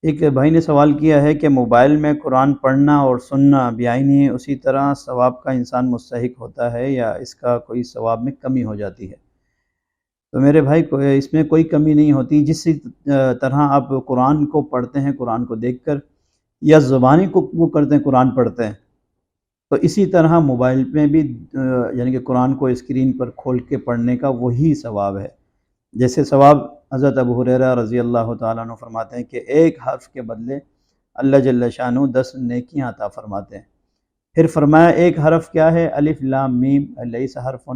ایک بھائی نے سوال کیا ہے کہ موبائل میں قرآن پڑھنا اور سننا بعینی اسی طرح ثواب کا انسان مستحق ہوتا ہے یا اس کا کوئی ثواب میں کمی ہو جاتی ہے؟ تو میرے بھائی اس میں کوئی کمی نہیں ہوتی۔ جس طرح آپ قرآن کو پڑھتے ہیں قرآن کو دیکھ کر، یا زبانی کو وہ کرتے ہیں قرآن پڑھتے ہیں، تو اسی طرح موبائل میں بھی یعنی کہ قرآن کو اسکرین پر کھول کے پڑھنے کا وہی ثواب ہے۔ جیسے ثواب حضرت ابو ہریرہ رضی اللہ تعالیٰ عنہ فرماتے ہیں کہ ایک حرف کے بدلے اللہ جل شانہ 10 نیکیاں عطا فرماتے ہیں۔ پھر فرمایا ایک حرف کیا ہے؟ الف لام میم لیس حرف،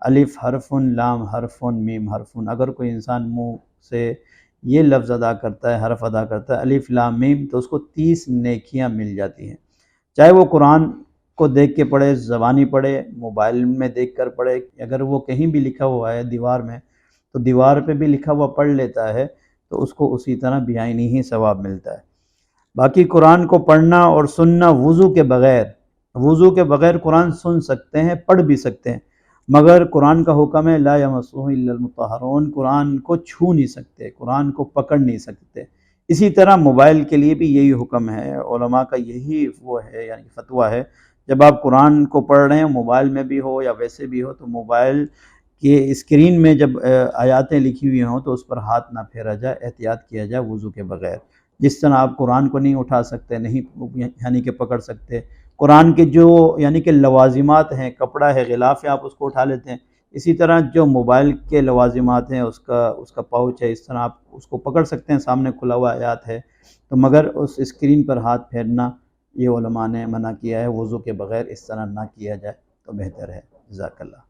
الف حرف لام حرف میم حرف۔ اگر کوئی انسان منہ سے یہ لفظ ادا کرتا ہے، حرف ادا کرتا ہے الف لام میم، تو اس کو 30 نیکیاں مل جاتی ہیں، چاہے وہ قرآن کو دیکھ کے پڑھے، زبانی پڑھے، موبائل میں دیکھ کر پڑھے۔ اگر وہ کہیں بھی لکھا ہوا ہے دیوار میں، تو دیوار پہ بھی لکھا ہوا پڑھ لیتا ہے تو اس کو اسی طرح بعینی ہی ثواب ملتا ہے۔ باقی قرآن کو پڑھنا اور سننا وضو کے بغیر قرآن سن سکتے ہیں، پڑھ بھی سکتے ہیں، مگر قرآن کا حکم ہے لا یمسہ الا المطہرون، قرآن کو چھو نہیں سکتے، قرآن کو پکڑ نہیں سکتے۔ اسی طرح موبائل کے لیے بھی یہی حکم ہے، علماء کا یہی وہ ہے یعنی فتویٰ ہے، جب آپ قرآن کو پڑھ رہے ہیں موبائل میں بھی ہو یا ویسے بھی ہو، تو موبائل کہ اسکرین میں جب آیاتیں لکھی ہوئی ہوں تو اس پر ہاتھ نہ پھیرا جائے، احتیاط کیا جائے وضو کے بغیر۔ جس طرح آپ قرآن کو نہیں اٹھا سکتے، نہیں یعنی کہ پکڑ سکتے، قرآن کے جو یعنی کہ لوازمات ہیں، کپڑا ہے، غلاف ہے، آپ اس کو اٹھا لیتے ہیں، اسی طرح جو موبائل کے لوازمات ہیں، اس کا پاؤچ ہے، اس طرح آپ اس کو پکڑ سکتے ہیں، سامنے کھلا ہوا آیات ہے، تو مگر اس اسکرین پر ہاتھ پھیرنا یہ علماء نے منع کیا ہے، وضو کے بغیر اس طرح نہ کیا جائے تو بہتر ہے۔ جزاک اللہ۔